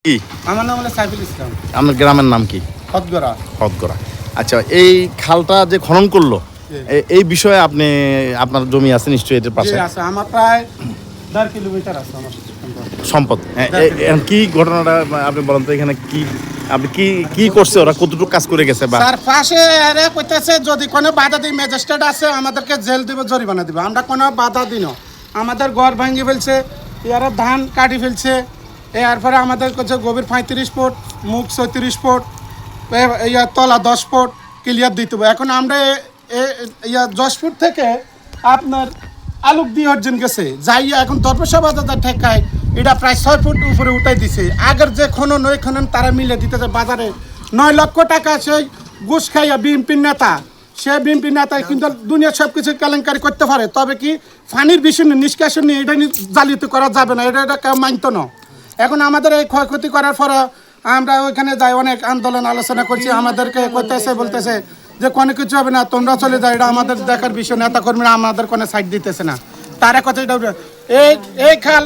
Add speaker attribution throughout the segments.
Speaker 1: কি?
Speaker 2: আমার নাম হলো সাইফুল ইসলাম।
Speaker 1: আপনার গ্রামের নাম কি?
Speaker 2: হদগড়া।
Speaker 1: হদগড়া। আচ্ছা, এই খালটা যে খনন করলো, এই বিষয়ে আপনি আপনার জমি আছে নিশ্চয়ই এটার পাশে?
Speaker 2: জি আছে, আমার প্রায় 1.5 কিলোমিটার আছে আমার
Speaker 1: সম্পদ। কি ঘটনাটা আপনি বলেন তো, এখানে কি আপনি কি করছে, ওরা কতটুকু কাজ করে গেছে? বা
Speaker 2: স্যার পাশে এরা কইতেছে যদি কোনো বাধা দিই ম্যাজিস্ট্রেট আছে আমাদেরকে জেল দিব, জরিমানা দিব। আমরা কোনো বাধা দিই না। আমাদের ঘর ভাঙিয়ে ফেলছে, এরা ধান কাটি ফেলছে। এরপরে আমাদের কাছে গভীর 35 ফুট, মুখ 36 ফুট, তলা 10 ফুট ক্লিয়ার দিতে হবে। এখন আমরা 10 ফুট থেকে আপনার আলোক দিয়ে অর্জন গেছে যাই এখন দরপেশা বাজার ঠেকায় এটা প্রায় 6 ফুট উপরে উঠাই দিছে। আগের যে খনন ওই খনন তারা মিলে দিতেছে বাজারে 9 লক্ষ টাকা। সেই ঘুষ খাইয়া বিএনপির নেতা, সে বিএনপির নেতা কিন্তু দুনিয়া সব কিছু কেলেঙ্কারি করতে পারে, তবে কি ফানির বিষয় নিয়ে নিষ্কাশন নিয়ে এটা জালিয়াতি করা যাবে না, এটা কেউ মানত না। এখন আমাদের এই ক্ষয়ক্ষতি করার পরে আমরা ওইখানে যাই, অনেক আন্দোলন আলোচনা করছি। আমাদেরকে করতেছে বলতেছে যে কোনো কিছু হবে না, তোমরা চলে যাও, এটা আমাদের দেখার বিষয়। নেতা কর্মীরা আমাদের কোনো সাইড দিতেছে না। তারা কথা এটা এই খাল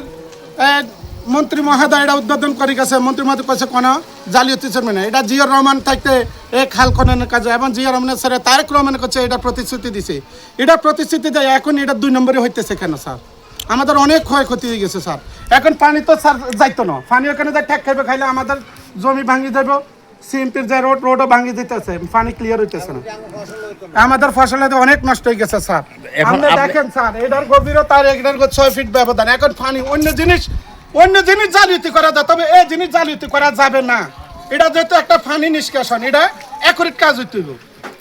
Speaker 2: মন্ত্রী মহোদয় এটা উদ্বোধন করে গেছে। মন্ত্রী মহোদয় কাছে কোনো জালিয়াতি চলবে না। এটা জিয়র রহমান থাকতে এই খাল খননের কাজে এবং জিয়র রহমানের স্যার তারেক রহমানের কাছে এটা প্রতিশ্রুতি দিছে। এটা প্রতিশ্রুতি দেয়, এখন এটা 2 নম্বরে হইতেছে কেন স্যার? আমাদের অনেক ক্ষয়ক্ষতি হয়ে গেছে স্যার। এখন পানি তো স্যার যাইতো না, পানি ওখানে যাই ঠেক খাইবে, খাইলে আমাদের জমি ভাঙি যাব। সিএমপির যে রোডও ভাঙি দিতেছে, পানি ক্লিয়ার হইতেছে না। আমাদের ফসলে তো অনেক নষ্ট হয়ে গেছে স্যার। আপনি দেখেন স্যার, এটার গভীরতা 6 ফিট ব্যবধান। এখন পানি অন্য জিনিস জালিয়াতি করা যায়, তবে এই জিনিস জালিয়াতি করা যাবে না। এটা যেহেতু একটা পানি নিষ্কাশন, এটা একুরেট কাজ হইতে হবে।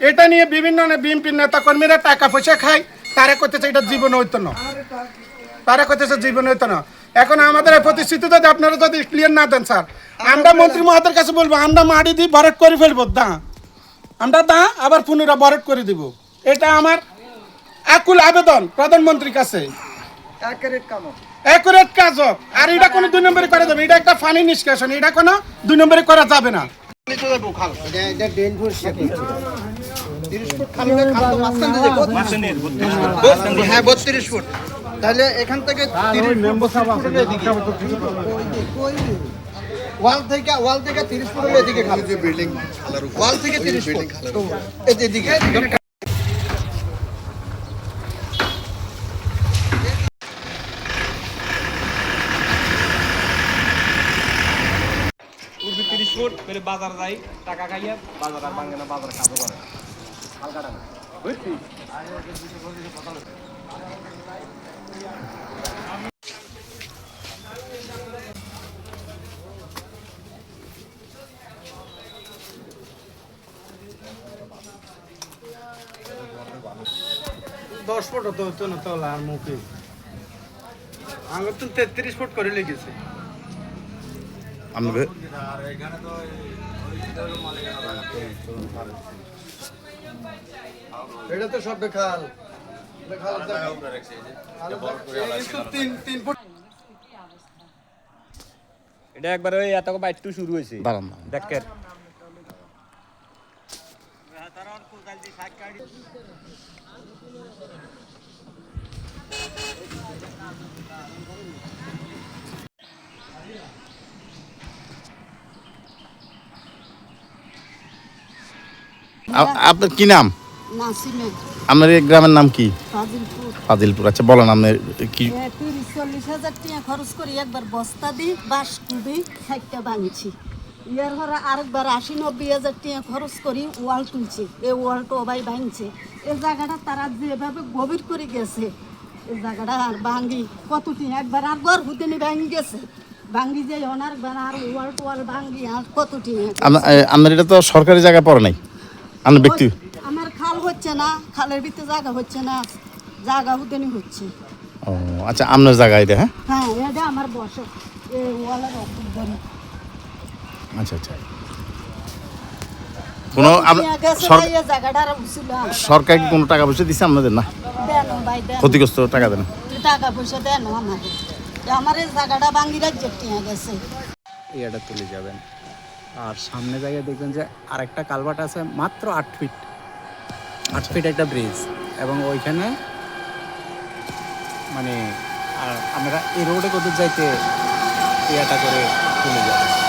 Speaker 2: এটা নিয়ে বিভিন্ন বিএনপির নেতা কর্মীরা টাকা পয়সা খায়, তারা করতেছে এটা জীবন হইতো না, তারা করতেছে জীবন হইতো না। এখন আমাদের এই প্রতিশ্রুতি যদি আপনারা যদি ক্লিয়ার না দেন স্যার, আমরা মন্ত্রী মহোদয়ের কাছে বলবো আমরা মাটি দিয়ে ভরাট করে ফেলবো, আমরা আবার পুনরায় ভরাট করে দিব। এটা আমার আকুল আবেদন প্রধানমন্ত্রীর কাছে। একুরেট কাজ হোক, আর এটা কোনো 2 নম্বরে করা যাবে? এটা একটা পানি নিষ্কাশন, এটা কোনো 2 নম্বরে করা যাবে না।
Speaker 3: হ্যাঁ 32 ফুট। তাহলে এখান থেকে ওয়াল থেকে 30 ফুট হলে এদিকে খাল, বিল্ডিং ওয়াল থেকে 30 ফুট এদিকে।
Speaker 4: উর্ফি 30 ফুট পেলে বাজার যাই, টাকা খাইয়া বাজার আর ভাঙে না, বাজার কাজও করে হালকাটা না বুঝছি।
Speaker 2: দশ ফুট হতো না তলা আর মুখে, আমার তো 33 ফুট করে লেগেছে।
Speaker 3: এটা তো সব খাল,
Speaker 4: এটা একবার ওই এত বাইট তো শুরু হয়েছে দেখেন।
Speaker 1: আপনার কি নাম?
Speaker 5: নাসিমে।
Speaker 1: আপনার এই গ্রামের নাম কি?
Speaker 5: ফাজিলপুর।
Speaker 1: ফাজিলপুর। আচ্ছা বলেন আপনার কি?
Speaker 5: 30-40 হাজার টাকা খরচ করি একবার বস্তা দিই বাঁশ কুবি সাইডটা ভাঙছি। ইয়ার ঘরে আরেকবার 80-90 হাজার টাকা খরচ করি ওয়াল তুলছি, এই ওয়ালটা ওবাই ভাঙছে। এই জায়গাটা তারা যেভাবে গভীর করে গেছে, এই জায়গাটা আর ভাঙি কতটি একবার আর ঘর হুদেনি ভাঙি গেছে, ভাঙি যে অনারবার আর ওয়াল টোয়াল ভাঙি আর কতটি।
Speaker 1: আপনার এটা তো সরকারি জায়গা পড়ে নাই, আপনার ব্যক্তি?
Speaker 5: আমার খাল হচ্ছে না, খালের ভিতরে জায়গা হচ্ছে না, জায়গা হুদেনি হচ্ছে।
Speaker 1: ও আচ্ছা, আপনার জায়গা এটা? হ্যাঁ
Speaker 5: হ্যাঁ, এটা আমার বসে এই ওয়ালের অপর।
Speaker 1: আচ্ছা আচ্ছা। কোনো সরকার কি কোনো টাকা পয়সা দিচ্ছে আপনাদের? না, ক্ষতিগ্রস্ত টাকা দেন?
Speaker 5: টাকা পয়সা দেন আমাকে, আমার এই জায়গাটা ভাঙ্গি রাজ্যে টিয়া গেছে।
Speaker 6: এটা তুলে যাবেন, আর সামনে জায়গায় দেখবেন যে আরেকটা কালভার্ট আছে মাত্র 8 ফিট, 8 ফিট একটা ব্রিজ, এবং ওইখানে মানে আর আমরা এই রোডে কোথাও যাইতে ইয়েটা করে তুলে যাবেন।